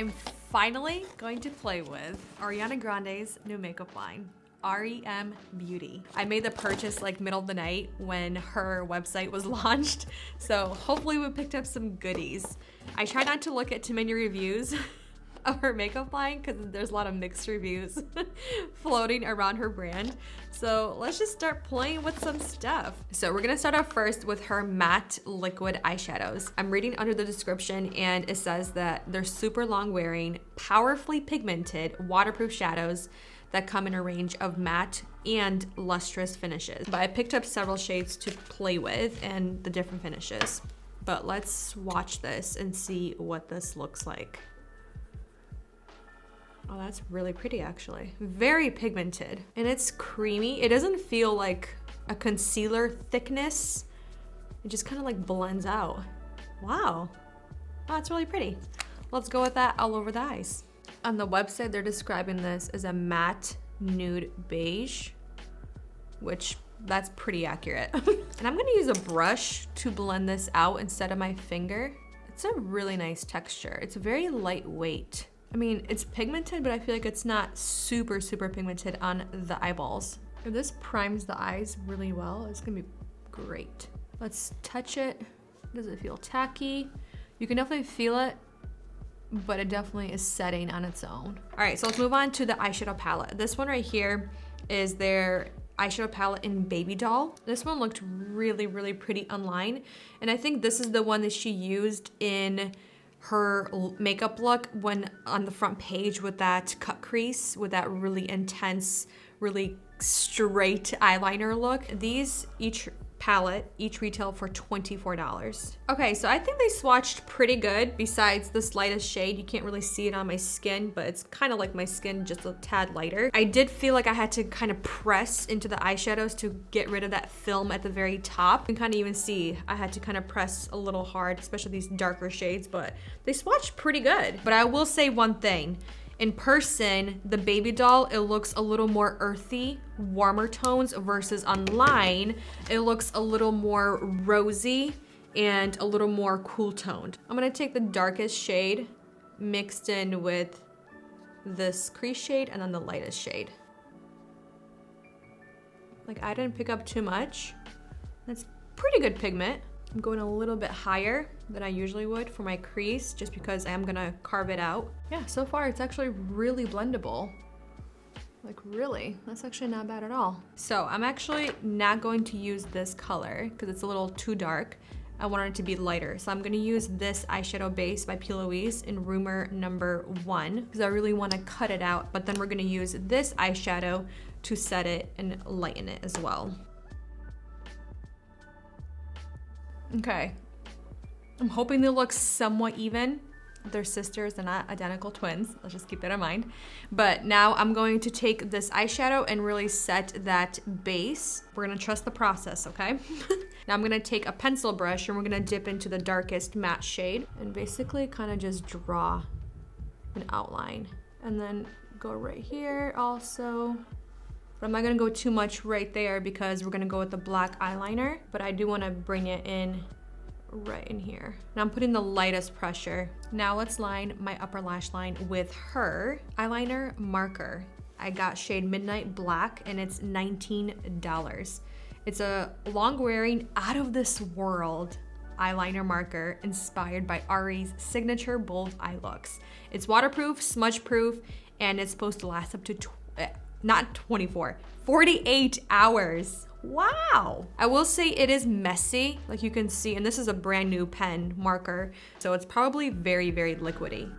I'm finally going to play with Ariana Grande's new makeup line, r.e.m. Beauty. I made the purchase like middle of the night when her website was launched, so hopefully we picked up some goodies. I try not to look at too many reviews of her makeup line because there's a lot of mixed reviews floating around her brand. So let's just start playing with some stuff. So we're gonna start off first with her matte liquid eyeshadows. I'm reading under the description and it says that they're super long wearing, powerfully pigmented, waterproof shadows that come in a range of matte and lustrous finishes. But I picked up several shades to play with and the different finishes. But let's watch this and see what this looks like. Oh, that's really pretty actually. Very pigmented and it's creamy. It doesn't feel like a concealer thickness. It just kind of like blends out. Wow, oh, it's really pretty. Let's go with that all over the eyes. On the website, they're describing this as a matte nude beige, which that's pretty accurate. And I'm gonna use a brush to blend this out instead of my finger. It's a really nice texture. It's very lightweight. I mean, it's pigmented, but I feel like it's not super, super pigmented on the eyeballs. If this primes the eyes really well, it's gonna be great. Let's touch it. Does it feel tacky? You can definitely feel it, but it definitely is setting on its own. All right, so let's move on to the eyeshadow palette. This one right here is their eyeshadow palette in Baby Doll. This one looked really, really pretty online. And I think this is the one that she used in her makeup look when on the front page with that cut crease, with that really intense, really straight eyeliner look. These each retail for $24. Okay, so I think they swatched pretty good besides this lightest shade. You can't really see it on my skin, but it's kind of like my skin, just a tad lighter. I did feel like I had to kind of press into the eyeshadows to get rid of that film at the very top. You can kind of even see I had to kind of press a little hard, especially these darker shades, but they swatched pretty good. But I will say one thing. In person, the Baby Doll, it looks a little more earthy, warmer tones versus online, it looks a little more rosy and a little more cool toned. I'm gonna take the darkest shade mixed in with this crease shade and then the lightest shade. Like I didn't pick up too much. That's pretty good pigment. I'm going a little bit higher than I usually would for my crease just because I am gonna carve it out. Yeah, so far it's actually really blendable. Like really, that's actually not bad at all. So I'm actually not going to use this color because it's a little too dark. I want it to be lighter. So I'm gonna use this eyeshadow base by P. Louise in Rumor number 1 because I really wanna cut it out, but then we're gonna use this eyeshadow to set it and lighten it as well. Okay, I'm hoping they look somewhat even. They're sisters, they're not identical twins. Let's just keep that in mind. But now I'm going to take this eyeshadow and really set that base. We're gonna trust the process, okay? Now I'm gonna take a pencil brush and we're gonna dip into the darkest matte shade and basically kind of just draw an outline. And then go right here also. But I'm not gonna go too much right there because we're gonna go with the black eyeliner, but I do wanna bring it in right in here. Now I'm putting the lightest pressure. Now let's line my upper lash line with her eyeliner marker. I got shade Midnight Black and it's $19. It's a long wearing, out of this world eyeliner marker inspired by Ari's signature bold eye looks. It's waterproof, smudge proof, and it's supposed to last up to not 24, 48 hours. Wow. I will say it is messy, like you can see, and this is a brand new pen marker, so it's probably very, very liquidy.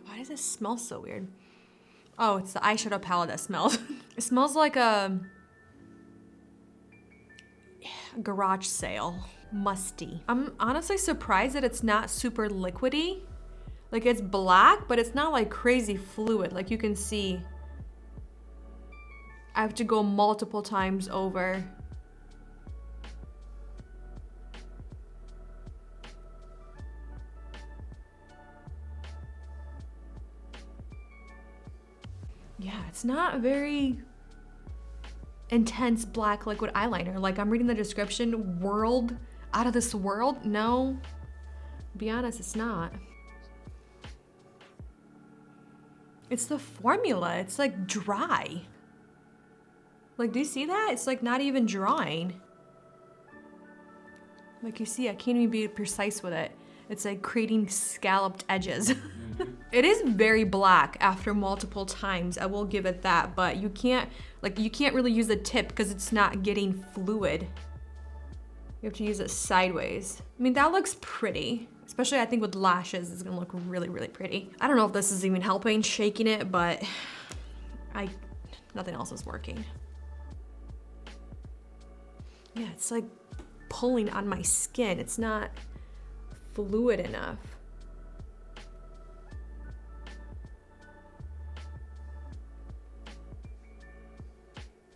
Why does it smell so weird? Oh, it's the eyeshadow palette that smells. It smells like a garage sale. Musty. I'm honestly surprised that it's not super liquidy. Like it's black, but it's not like crazy fluid. Like you can see, I have to go multiple times over. Yeah, it's not very intense black liquid eyeliner. Like I'm reading the description, world, out of this world. No, be honest, it's not. It's the formula. It's like dry. Like, do you see that? It's like not even drawing. Like you see, I can't even be precise with it. It's like creating scalloped edges. It is very black after multiple times, I will give it that, but you can't really use the tip because it's not getting fluid. You have to use it sideways. I mean, that looks pretty. Especially I think with lashes, it's gonna look really, really pretty. I don't know if this is even helping shaking it, but nothing else is working. Yeah, it's like pulling on my skin. It's not fluid enough.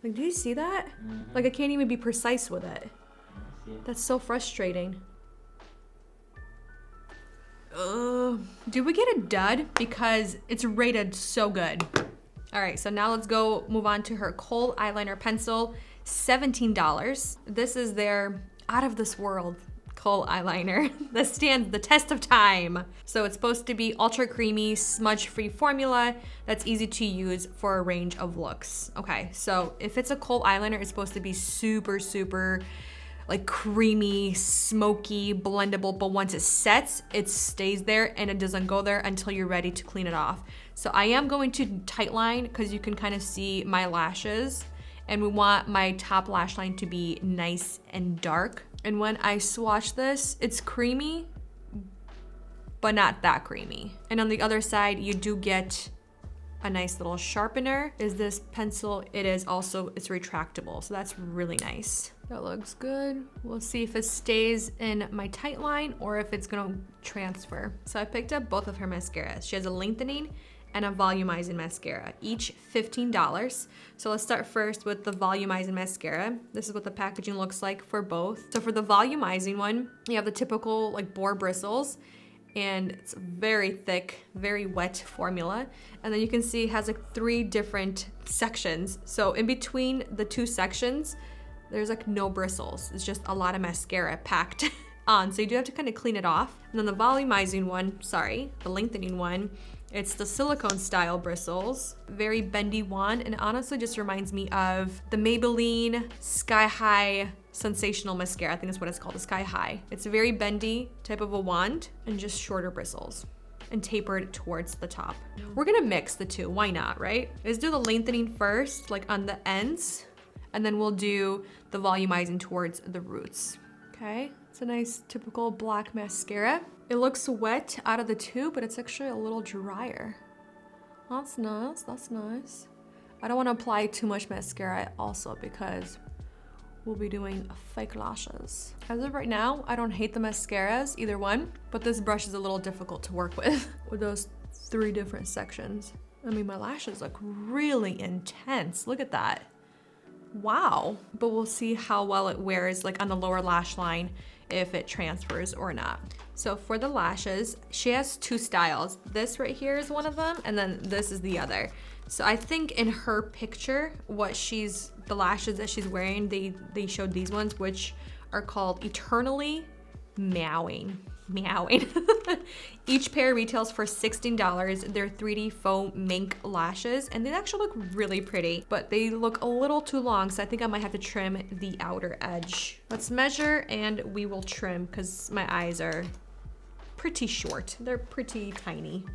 Like, do you see that? Like I can't even be precise with it. That's so frustrating. Did we get a dud? Because it's rated so good. All right, so now let's go move on to her kohl eyeliner pencil, $17. This is their out of this world kohl eyeliner that stands the test of time. So it's supposed to be ultra creamy, smudge-free formula that's easy to use for a range of looks. Okay, so if it's a kohl eyeliner, it's supposed to be super, super like creamy, smoky, blendable, but once it sets, it stays there and it doesn't go there until you're ready to clean it off. So I am going to tightline because you can kind of see my lashes, and we want my top lash line to be nice and dark. And when I swatch this, it's creamy, but not that creamy. And on the other side, you do get a nice little sharpener. Is this pencil? It is also, it's retractable, so that's really nice. That looks good. We'll see if it stays in my tight line or if it's gonna transfer. So I picked up both of her mascaras. She has a lengthening and a volumizing mascara, each $15. So let's start first with the volumizing mascara. This is what the packaging looks like for both. So for the volumizing one, you have the typical like boar bristles, and it's very thick, very wet formula. And then you can see it has like 3 different sections. So in between the 2 sections, there's like no bristles. It's just a lot of mascara packed on. So you do have to kind of clean it off. And then the volumizing one, the lengthening one, it's the silicone style bristles, very bendy wand, and it honestly just reminds me of the Maybelline Sky High Sensational Mascara. I think that's what it's called, the Sky High. It's a very bendy type of a wand and just shorter bristles and tapered towards the top. We're gonna mix the two, why not, right? Let's do the lengthening first, like on the ends, and then we'll do the volumizing towards the roots. Okay, it's a nice typical black mascara. It looks wet out of the tube, but it's actually a little drier. That's nice, that's nice. I don't want to apply too much mascara also because we'll be doing fake lashes. As of right now, I don't hate the mascaras, either one, but this brush is a little difficult to work with those 3 different sections. I mean, my lashes look really intense. Look at that. Wow. But we'll see how well it wears like on the lower lash line, if it transfers or not. So for the lashes, she has 2 styles. This right here is one of them, and then this is the other. So I think in her picture, the lashes that she's wearing, they showed these ones, which are called Eternally Meowing. Each pair retails for $16. They're 3D faux mink lashes, and they actually look really pretty, but they look a little too long, so I think I might have to trim the outer edge. Let's measure and we will trim because my eyes are pretty short. They're pretty tiny.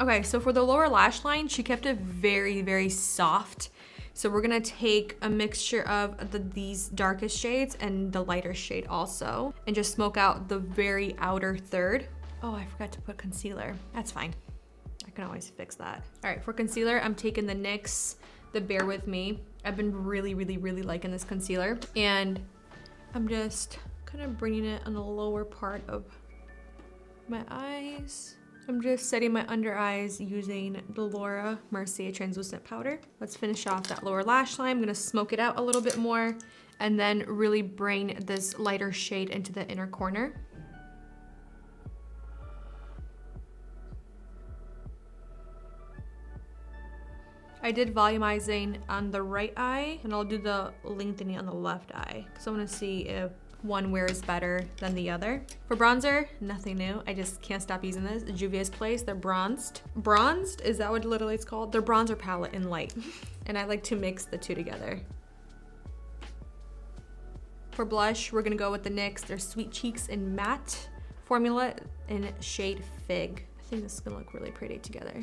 Okay, so for the lower lash line, she kept it very, very soft. So we're gonna take a mixture of these darkest shades and the lighter shade also, and just smoke out the very outer third. Oh, I forgot to put concealer. That's fine. I can always fix that. All right, for concealer, I'm taking the NYX, the Bear With Me. I've been really, really, really liking this concealer. And I'm just kind of bringing it on the lower part of my eyes. I'm just setting my under eyes using the Laura Mercier translucent powder. Let's finish off that lower lash line. I'm gonna smoke it out a little bit more and then really bring this lighter shade into the inner corner. I did volumizing on the right eye, and I'll do the lengthening on the left eye, because I want to see if one wears better than the other. For bronzer, nothing new. I just can't stop using this. Juvia's Place, they're bronzed. Bronzed, is that what literally it's called? Their bronzer palette in light. And I like to mix the two together. For blush, we're gonna go with the NYX, their Sweet Cheeks in Matte formula in shade Fig. I think this is gonna look really pretty together.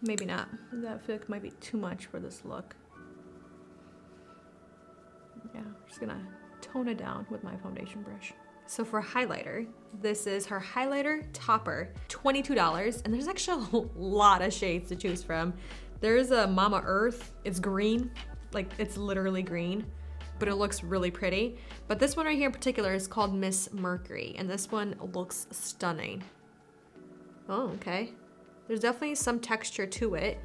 Maybe not. That fig might be too much for this look. Yeah, I'm just gonna tone it down with my foundation brush. So for highlighter, this is her highlighter topper, $22, and there's actually a lot of shades to choose from. There's a Mama Earth, it's green, like it's literally green, but it looks really pretty. But this one right here in particular is called Miss Mercury, and this one looks stunning. Oh, okay. There's definitely some texture to it,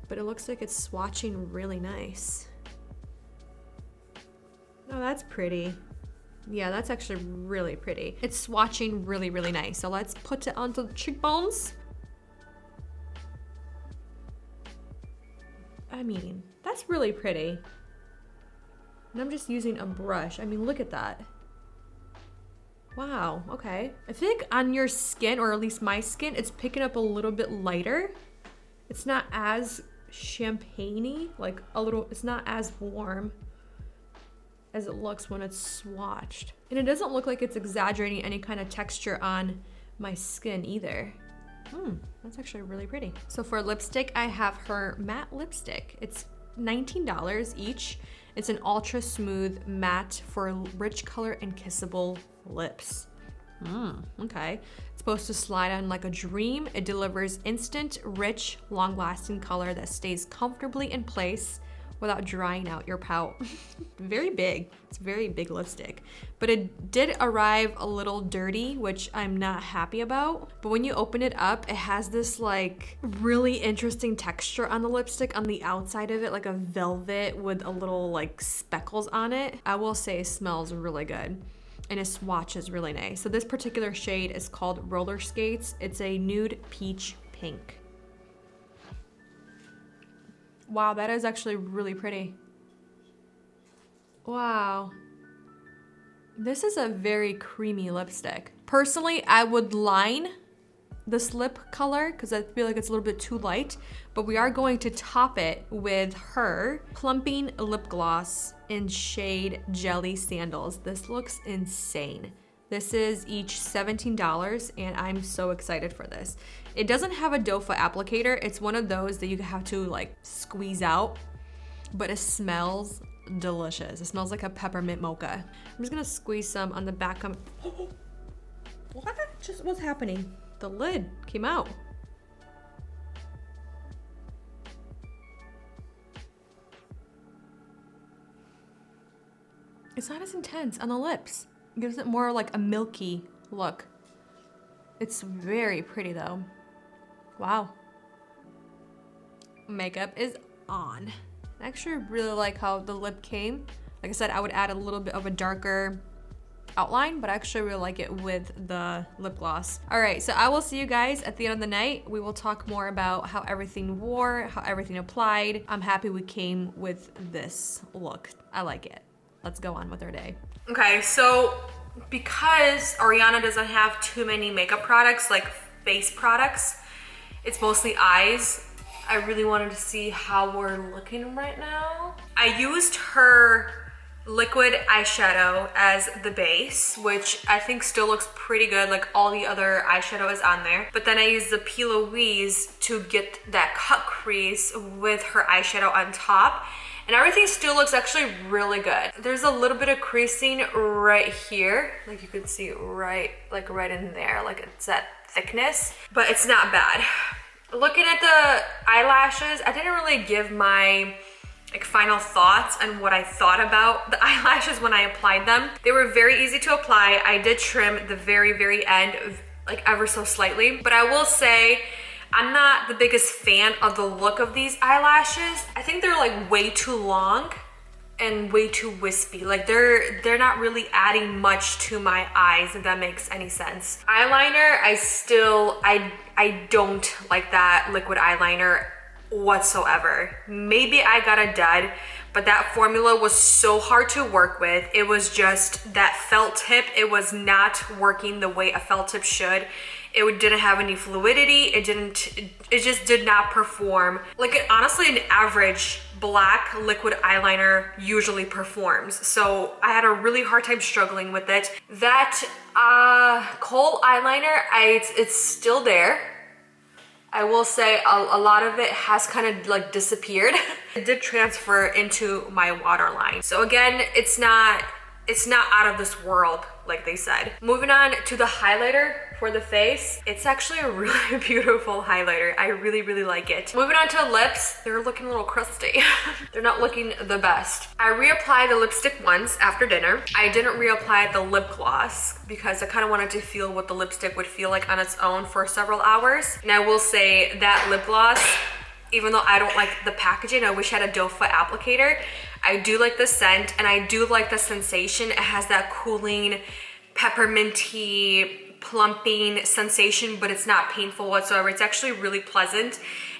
but it looks like it's swatching really nice. Oh, that's pretty. Yeah, that's actually really pretty. It's swatching really, really nice. So let's put it onto the cheekbones. I mean, that's really pretty. And I'm just using a brush. I mean, look at that. Wow, okay. I think on your skin, or at least my skin, it's picking up a little bit lighter. It's not as champagne-y, like a little, it's not as warm as it looks when it's swatched. And it doesn't look like it's exaggerating any kind of texture on my skin either. That's actually really pretty. So for lipstick, I have her matte lipstick. It's $19 each. It's an ultra smooth matte for rich color and kissable lips. Okay. It's supposed to slide on like a dream. It delivers instant, rich, long-lasting color that stays comfortably in place without drying out your pout. Very big. It's a very big lipstick. But it did arrive a little dirty, which I'm not happy about. But when you open it up, it has this like really interesting texture on the lipstick on the outside of it, like a velvet with a little like speckles on it. I will say it smells really good. And it swatches really nice. So this particular shade is called Roller Skates. It's a nude peach pink. Wow, that is actually really pretty. Wow. This is a very creamy lipstick. Personally, I would line this lip color because I feel like it's a little bit too light, but we are going to top it with her Plumping Lip Gloss in shade Jelly Sandals. This looks insane. This is each $17, and I'm so excited for this. It doesn't have a doe foot applicator. It's one of those that you have to like squeeze out, but it smells delicious. It smells like a peppermint mocha. I'm just gonna squeeze some on the back of, what just what's happening? The lid came out. It's not as intense on the lips. It gives it more like a milky look. It's very pretty though. Wow. Makeup is on. I actually really like how the lip came. Like I said, I would add a little bit of a darker outline, but I actually really like it with the lip gloss. All right, so I will see you guys at the end of the night. We will talk more about how everything wore, how everything applied. I'm happy we came with this look. I like it. Let's go on with our day. Okay, so because Ariana doesn't have too many makeup products, like face products, it's mostly eyes. I really wanted to see how we're looking right now. I used her liquid eyeshadow as the base, which I think still looks pretty good, like all the other eyeshadow is on there. But then I used the P. Louise to get that cut crease with her eyeshadow on top. And everything still looks actually really good. There's a little bit of creasing right here. Like you can see right in there, like it's that thickness, but it's not bad. Looking at the eyelashes, I didn't really give my like final thoughts on what I thought about the eyelashes when I applied them. They were very easy to apply. I did trim the very end, like ever so slightly, but I will say I'm not the biggest fan of the look of these eyelashes. I think they're like way too long and way too wispy. Like they're not really adding much to my eyes, if that makes any sense. Eyeliner, I don't like that liquid eyeliner whatsoever. Maybe I got a dud, but that formula was so hard to work with. It was just that felt tip. It was not working the way a felt tip should. It didn't have any fluidity. It just did not perform like honestly an average black liquid eyeliner usually performs. So I had a really hard time struggling with it. That kohl eyeliner, it's still there. I will say a lot of it has kind of like disappeared. It did transfer into my waterline. So again, it's not out of this world, like they said. Moving on to the highlighter for the face. It's actually a really beautiful highlighter. I really like it. Moving on to lips. They're looking a little crusty. They're not looking the best. I reapplied the lipstick once after dinner. I didn't reapply the lip gloss because I kind of wanted to feel what the lipstick would feel like on its own for several hours. And I will say that lip gloss, even though I don't like the packaging, I wish I had a doe foot applicator. I do like the scent and I do like the sensation. It has that cooling, pepperminty, plumping sensation, but it's not painful whatsoever. It's actually really pleasant.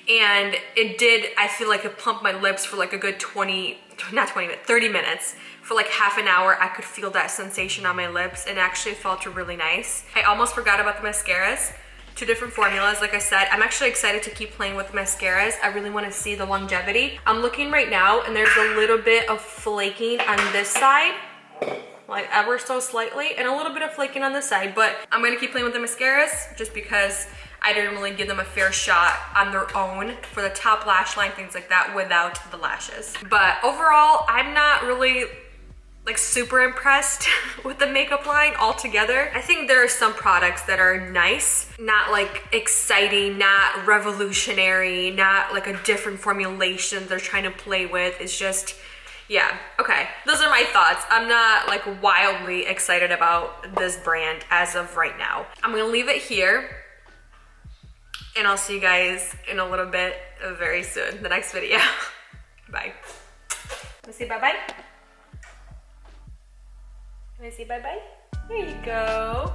And it did, I feel like it plumped my lips for like a good 30 minutes. For like half an hour, I could feel that sensation on my lips and actually felt really nice. I almost forgot about the mascaras. 2 different formulas. Like I said, I'm actually excited to keep playing with mascaras. I really want to see the longevity. I'm looking right now and there's a little bit of flaking on this side, like ever so slightly, and a little bit of flaking on this side, but I'm gonna keep playing with the mascaras just because I didn't really give them a fair shot on their own for the top lash line, things like that, without the lashes. But overall, I'm not really like super impressed with the makeup line altogether. I think there are some products that are nice, not like exciting, not revolutionary, not like a different formulation they're trying to play with. It's just, yeah, okay. Those are my thoughts. I'm not like wildly excited about this brand as of right now. I'm gonna leave it here and I'll see you guys in a little bit very soon, the next video. Bye. Let's say bye-bye. Can I say bye-bye? There you go.